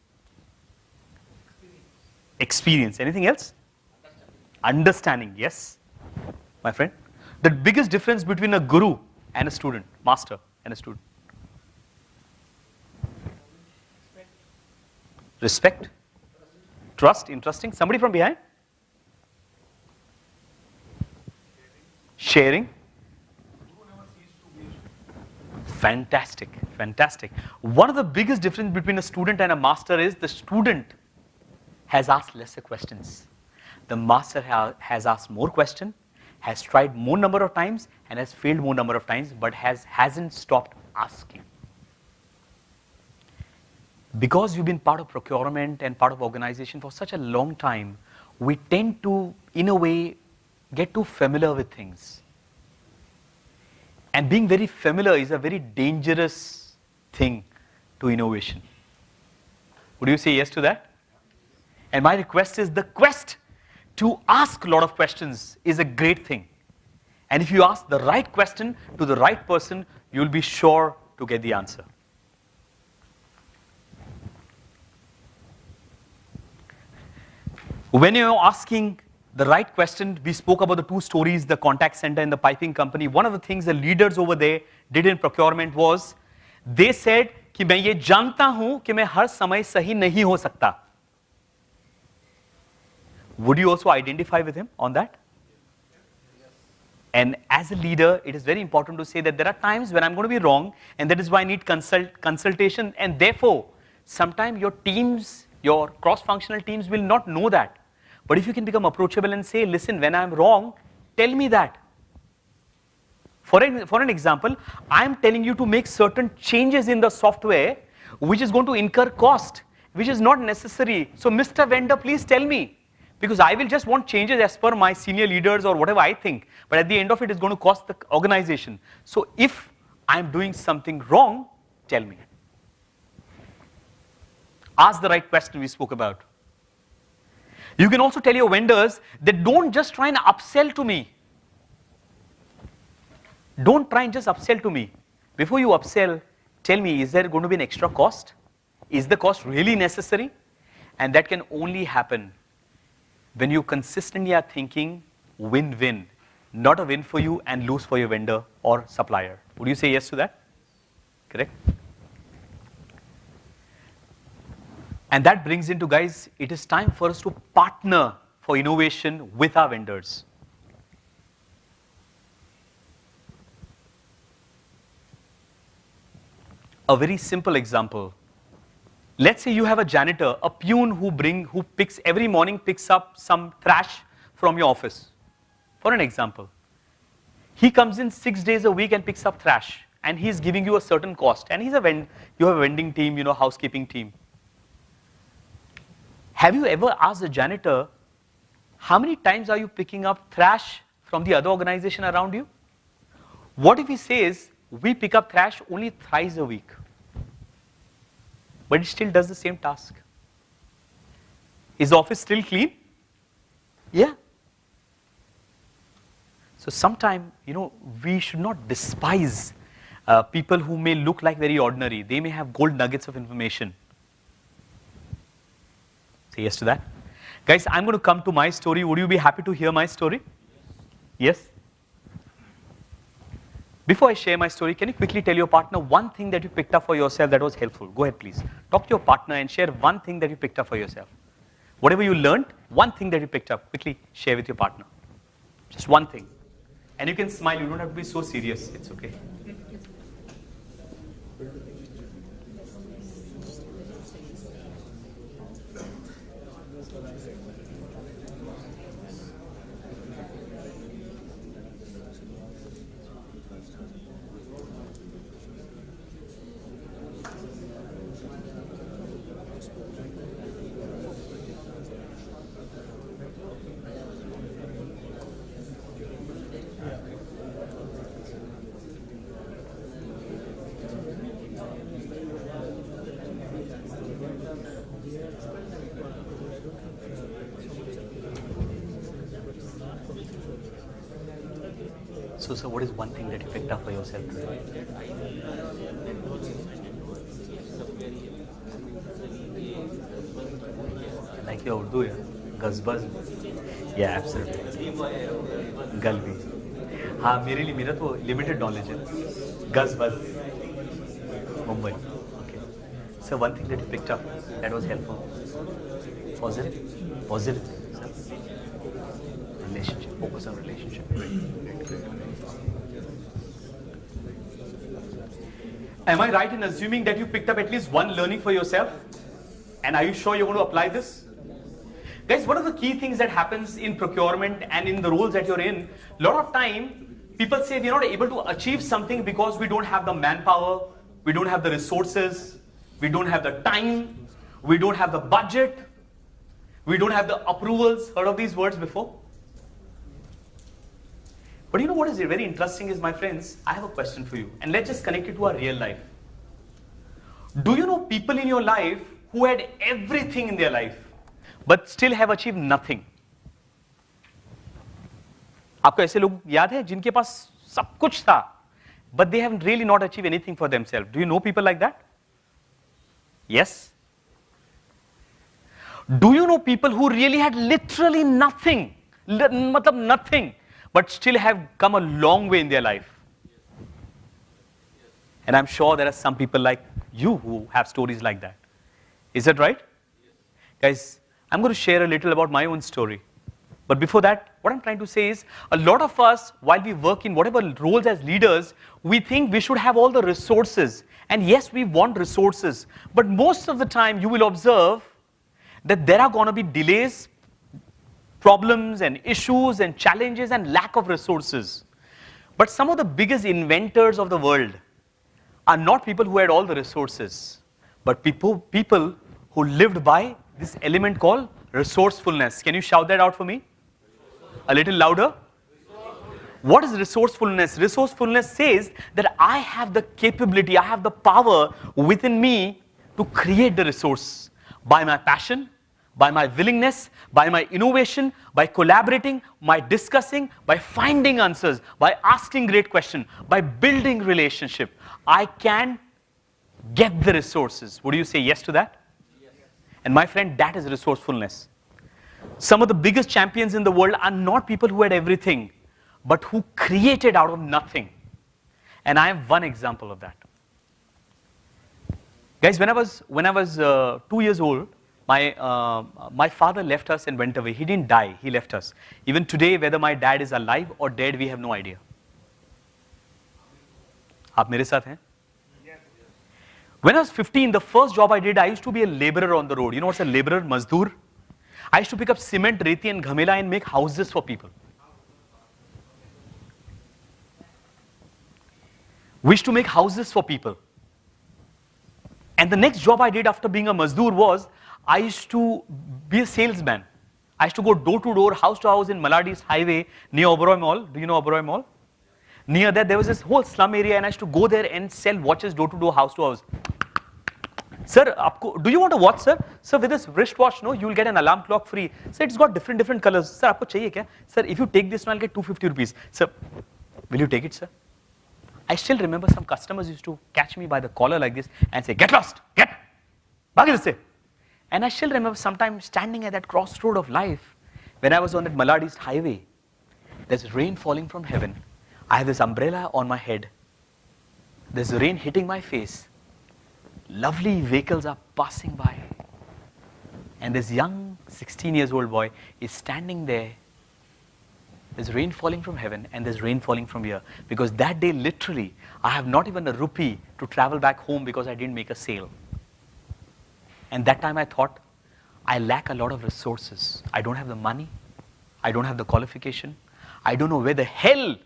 B: Experience, anything else? Understanding, yes, my friend. The biggest difference between a guru and a student, master and a student. Respect, trust, interesting. Somebody from behind? Sharing. Fantastic, fantastic. One of the biggest difference between a student and a master is the student has asked lesser questions. The master has asked more questions, has tried more number of times, and has failed more number of times, but hasn't stopped asking. Because you've been part of procurement and part of organization for such a long time, we tend to, in a way, get too familiar with things. And being very familiar is a very dangerous thing to innovation. Would you say yes to that? And my request is the quest to ask a lot of questions is a great thing. And if you ask the right question to the right person, you'll be sure to get the answer. When you're asking the right question, we spoke about the two stories, the contact center and the piping company. One of the things the leaders over there did in procurement was, they said कि मैं ये जानता हूं कि मैं हर समय सही नहीं हो सकता. Would you also identify with him on that? And as a leader, it is very important to say that there are times when I'm going to be wrong, and that is why I need consultation, and therefore, sometimes your teams, your cross-functional teams will not know that. But if you can become approachable and say, listen, when I'm wrong, tell me that. For an example, I'm telling you to make certain changes in the software, which is going to incur cost, which is not necessary. So, Mr. Vendor, please tell me. Because I will just want changes as per my senior leaders or whatever I think. But at the end of it, it's going to cost the organization. So if I'm doing something wrong, tell me. Ask the right question we spoke about. You can also tell your vendors that don't just try and upsell to me. Don't try and just upsell to me. Before you upsell, tell me, is there going to be an extra cost? Is the cost really necessary? And that can only happen when you consistently are thinking win-win, not a win for you and lose for your vendor or supplier. Would you say yes to that? Correct? And that brings into, guys, it is time for us to partner for innovation with our vendors. A very simple example. Let's say you have a janitor, a peon who picks every morning picks up some trash from your office. For an example, he comes in 6 days a week and picks up trash, and he's giving you a certain cost. And you have a vending team, housekeeping team. Have you ever asked the janitor, how many times are you picking up trash from the other organization around you? What if he says, we pick up trash only thrice a week? But it still does the same task. Is the office still clean? Yeah. So sometime, we should not despise people who may look like very ordinary. They may have gold nuggets of information. Say yes to that. Guys, I'm going to come to my story. Would you be happy to hear my story? Yes? Before I share my story, can you quickly tell your partner one thing that you picked up for yourself that was helpful? Go ahead, please. Talk to your partner and share one thing that you picked up for yourself. Whatever you learned, one thing that you picked up, quickly share with your partner. Just one thing. And you can smile. You don't have to be so serious. It's okay. So what is one thing that you picked up for yourself today? Like your Urdu, yeah? Gazbaz. Yeah, absolutely. Galbi. हाँ मेरा तो limited knowledge है. Gazbaz. Mumbai. Okay. So one thing that you picked up that was helpful. Positive. Positive. Relationship. Focus on relationship. Am I right in assuming that you picked up at least one learning for yourself? And are you sure you're going to apply this? Guys, one of the key things that happens in procurement and in the roles that you're in, a lot of time, people say we're not able to achieve something because we don't have the manpower, we don't have the resources, we don't have the time, we don't have the budget, we don't have the approvals. Heard of these words before? But you know what is very interesting is, my friends, I have a question for you. And let's just connect it to our real life. Do you know people in your life who had everything in their life, but still have achieved nothing? आपको ऐसे लोग याद है जिनके पास सब कुछ था, but they have really not achieved anything for themselves? Do you know people like that? Yes? Do you know people who really had literally nothing, matlab nothing, but still have come a long way in their life? And I'm sure there are some people like you who have stories like that. Is that right? Guys, I'm going to share a little about my own story. But before that, what I'm trying to say is, a lot of us, while we work in whatever roles as leaders, we think we should have all the resources. And yes, we want resources. But most of the time, you will observe that there are going to be delays, problems and issues and challenges and lack of resources. But some of the biggest inventors of the world are not people who had all the resources, but people who lived by this element called resourcefulness. Can you shout that out for me? A little louder. What is resourcefulness? Resourcefulness says that I have the capability, I have the power within me to create the resource by my passion, by my willingness, by my innovation, by collaborating, by discussing, by finding answers, by asking great questions, by building relationship. I can get the resources. Would you say yes to that? Yes. And my friend, that is resourcefulness. Some of the biggest champions in the world are not people who had everything, but who created out of nothing. And I am one example of that. Guys, when I was 2 years old, my father left us and went away. He didn't die, he left us. Even today, whether my dad is alive or dead, we have no idea. आप मेरे साथ हैं? When I was 15, the first job I did, I used to be a laborer on the road. You know what's a laborer? Mazdoor. I used to pick up cement, reti and ghamela and make houses for people. We used to make houses for people. And the next job I did after being a mazdoor was, I used to be a salesman. I used to go door to door, house to house in Malad East Highway near Oberoi Mall. Do you know Oberoi Mall? Near that, there was this whole slum area, and I used to go there and sell watches door to door, house to house. Sir, do you want a watch, sir? Sir, with this wristwatch, no, you will get an alarm clock free. Sir, it's got different colors. Sir, aapko chahiye kya? Sir, if you take this one, I'll get 250 rupees. Sir, will you take it, sir? I still remember some customers used to catch me by the collar like this and say, get lost, get, bhag idhar se. And I still remember sometimes standing at that crossroad of life when I was on that Malad East Highway. There's rain falling from heaven. I have this umbrella on my head. There's rain hitting my face. Lovely vehicles are passing by. And this young 16 years old boy is standing there. There's rain falling from heaven and there's rain falling from here. Because that day, literally, I have not even a rupee to travel back home because I didn't make a sale. And that time I thought, I lack a lot of resources. I don't have the money. I don't have the qualification. I don't know where the hell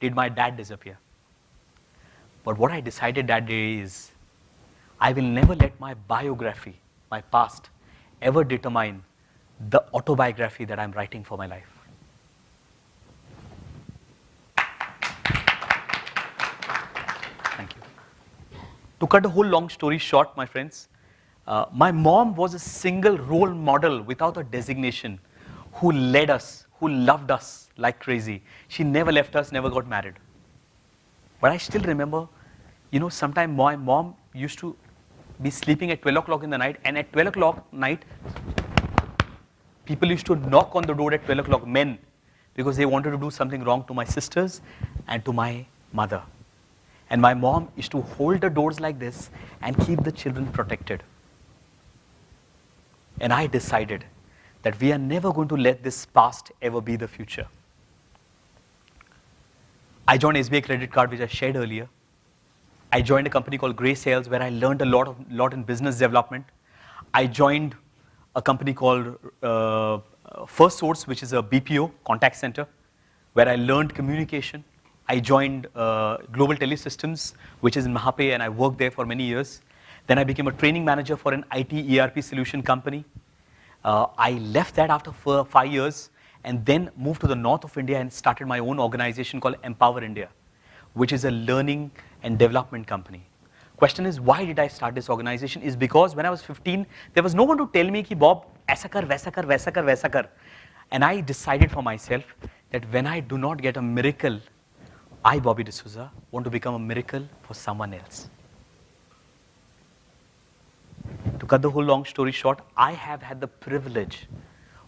B: did my dad disappear. But what I decided that day is, I will never let my biography, my past, ever determine the autobiography that I'm writing for my life. Thank you. To cut a whole long story short, my friends, my mom was a single role model without a designation who led us, who loved us like crazy. She never left us, never got married. But I still remember, you know, sometime my mom used to be sleeping at 12 o'clock in the night, and at 12 o'clock night, people used to knock on the door at 12 o'clock, men, because they wanted to do something wrong to my sisters and to my mother. And my mom used to hold the doors like this and keep the children protected. And I decided that we are never going to let this past ever be the future. I joined SBI Credit Card, which I shared earlier. I joined a company called Grey Sales, where I learned a lot in business development. I joined a company called First Source, which is a BPO, contact center, where I learned communication. I joined Global Telesystems, which is in Mahape, and I worked there for many years. Then I became a training manager for an IT ERP solution company. I left that after 5 years and then moved to the north of India and started my own organization called Empower India, which is a learning and development company. Question is, why did I start this organization? Is because when I was 15, there was no one to tell me, ki Bob, aisa kar, vaisa kar, vaisa kar, vaisa kar. And I decided for myself that when I do not get a miracle, I, Bobby D'Souza, want to become a miracle for someone else. To cut the whole long story short, I have had the privilege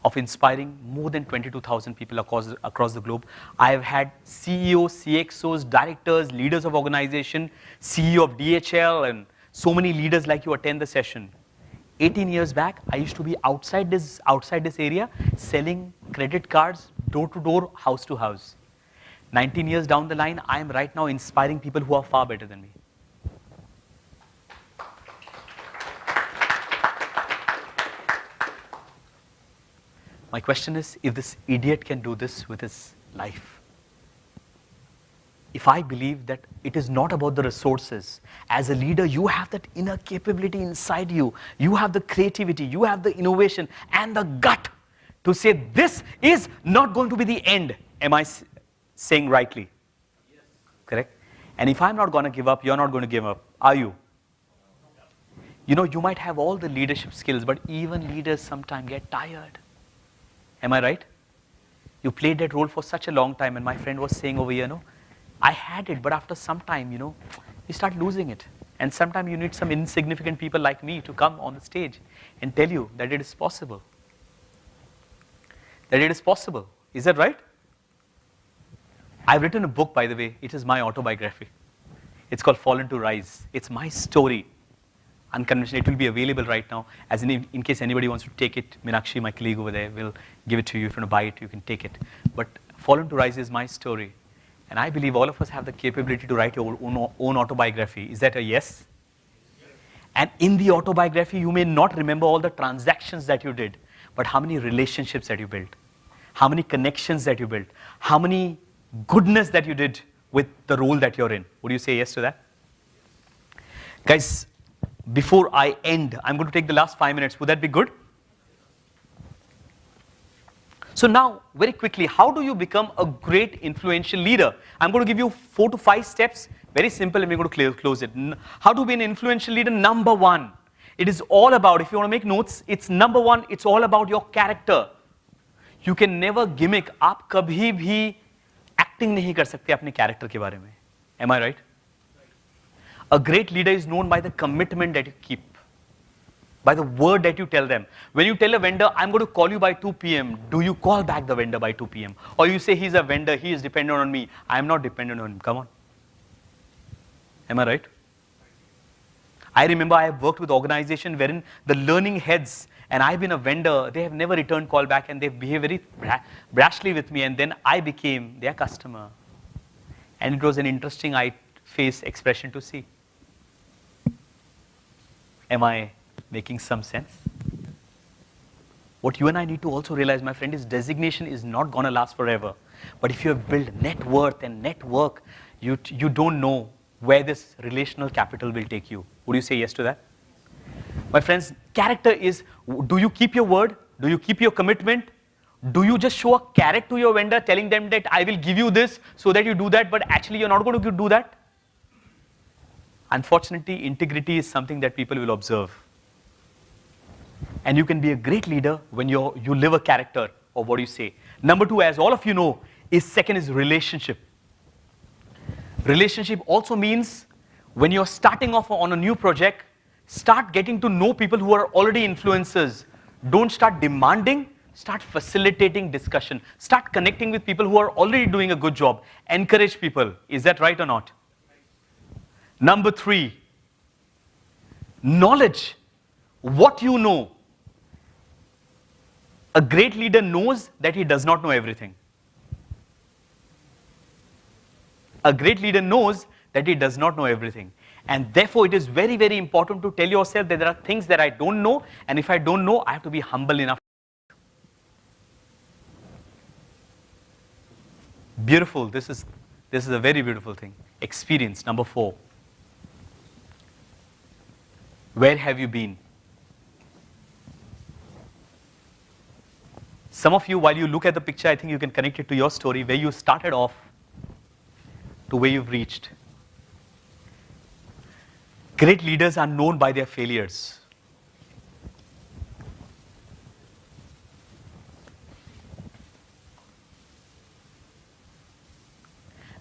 B: of inspiring more than 22,000 people across the globe. I have had CEOs, CXOs, directors, leaders of organization, CEO of DHL, and so many leaders like you attend the session. 18 years back, I used to be outside this area, selling credit cards, door to door, house to house. 19 years down the line, I am right now inspiring people who are far better than me. My question is, if this idiot can do this with his life, if I believe that it is not about the resources, as a leader, you have that inner capability inside you. You have the creativity, you have the innovation and the gut to say, this is not going to be the end. Am I saying rightly? Yes. Correct? And if I'm not going to give up, you're not going to give up, are you? You know, you might have all the leadership skills, but even leaders sometimes get tired. Am I right? You played that role for such a long time, and my friend was saying over here, I had it, but after some time, you start losing it. And sometimes you need some insignificant people like me to come on the stage and tell you that it is possible. That it is possible. Is that right? I've written a book, by the way. It is my autobiography. It's called Fallen to Rise. It's my story. Unconventional. It will be available right now. As in case anybody wants to take it, Meenakshi, my colleague over there, will give it to you. If you want to buy it, you can take it. But Fallen to Rise is my story. And I believe all of us have the capability to write your own autobiography. Is that a yes? Yes? And in the autobiography, you may not remember all the transactions that you did, but how many relationships that you built, how many connections that you built, how many goodness that you did with the role that you're in. Would you say yes to that? Guys, before I end, I'm going to take the last 5 minutes. Would that be good? So now, very quickly, how do you become a great influential leader? I'm going to give you 4 to 5 steps, very simple, and we're going to close it. How to be an influential leader? Number 1, it is all about, if you want to make notes, it's number 1, it's all about your character. You can never gimmick. आप कभी भी acting नहीं कर सकते अपने character के बारे में. Am I right? A great leader is known by the commitment that you keep, by the word that you tell them. When you tell a vendor, I'm going to call you by 2 p.m., do you call back the vendor by 2 p.m.? Or you say, he's a vendor, he is dependent on me. I'm not dependent on him. Come on. Am I right? I remember I have worked with organizations wherein the learning heads, and I've been a vendor, they have never returned call back, and they've behaved very brashly with me, and then I became their customer. And it was an interesting face expression to see. Am I making some sense? What you and I need to also realize, my friend, is designation is not going to last forever. But if you have built net worth and network, you don't know where this relational capital will take you. Would you say yes to that? My friends, character is, do you keep your word? Do you keep your commitment? Do you just show a carrot to your vendor telling them that I will give you this so that you do that, but actually you're not going to do that? Unfortunately, integrity is something that people will observe. And you can be a great leader when you live a character of what you say. Number 2, as all of you know, second is relationship. Relationship also means when you're starting off on a new project, start getting to know people who are already influencers. Don't start demanding, start facilitating discussion. Start connecting with people who are already doing a good job. Encourage people. Is that right or not? Number 3, knowledge. What you know. A great leader knows that he does not know everything. A great leader knows that he does not know everything. And therefore, it is very, very important to tell yourself that there are things that I don't know, and if I don't know, I have to be humble enough. Beautiful. This is a very beautiful thing. Experience, number 4. Where have you been? Some of you, while you look at the picture, I think you can connect it to your story, where you started off to where you've reached. Great leaders are known by their failures.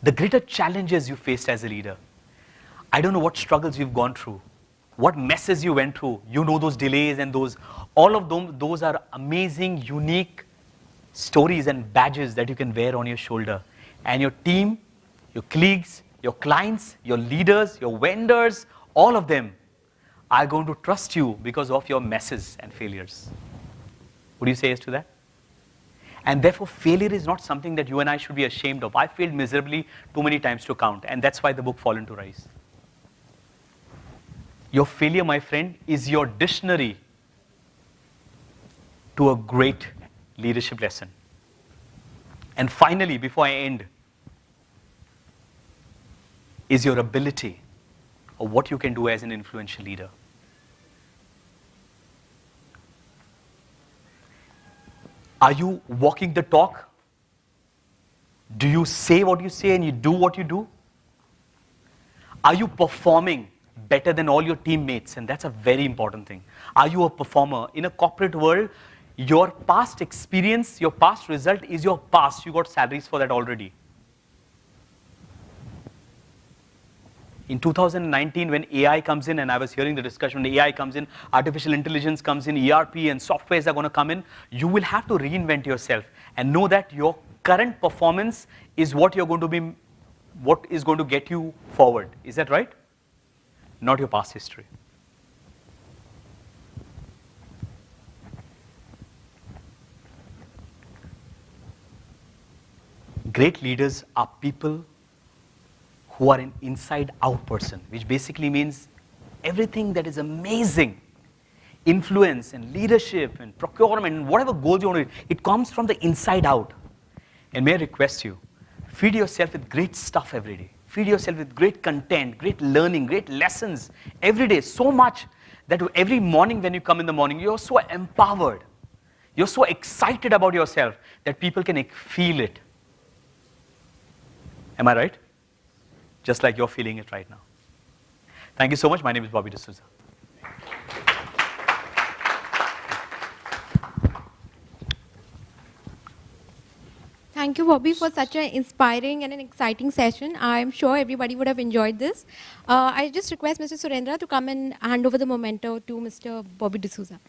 B: the greater challenges you faced as a leader. I don't know what struggles you've gone through, what messes you went through. You know those delays and all of them, those are amazing, unique stories and badges that you can wear on your shoulder. And your team, your colleagues, your clients, your leaders, your vendors, all of them are going to trust you because of your messes and failures. Would you say yes to that? And therefore, failure is not something that you and I should be ashamed of. I failed miserably too many times to count, and that's why the book Fallen to Rise. Your failure, my friend, is your dictionary to a great leadership lesson. And finally, before I end, is your ability of what you can do as an influential leader. Are you walking the talk? Do you say what you say and you do what you do? Are you performing better than all your teammates? And that's a very important thing. Are you a performer? In a corporate world, your past experience, your past result is your past. You got salaries for that already. In 2019, when AI comes in, and I was hearing the discussion, when AI comes in, artificial intelligence comes in, ERP and softwares are going to come in, you will have to reinvent yourself and know that your current performance is what you're going to be, what is going to get you forward. Is that right? Not your past history. Great leaders are people who are an inside-out person, which basically means everything that is amazing, influence and leadership and procurement and whatever goals you want to, it comes from the inside out. And may I request you, feed yourself with great stuff every day. Feed yourself with great content, great learning, great lessons every day, so much that every morning when you come in the morning, you're so empowered. You're so excited about yourself that people can feel it. Am I right? Just like you're feeling it right now. Thank you so much. My name is Bobby D'Souza.
I: Thank you, Bobby, for such an inspiring and an exciting session. I'm sure everybody would have enjoyed this. I just request Mr. Surendra to come and hand over the memento to Mr. Bobby D'Souza.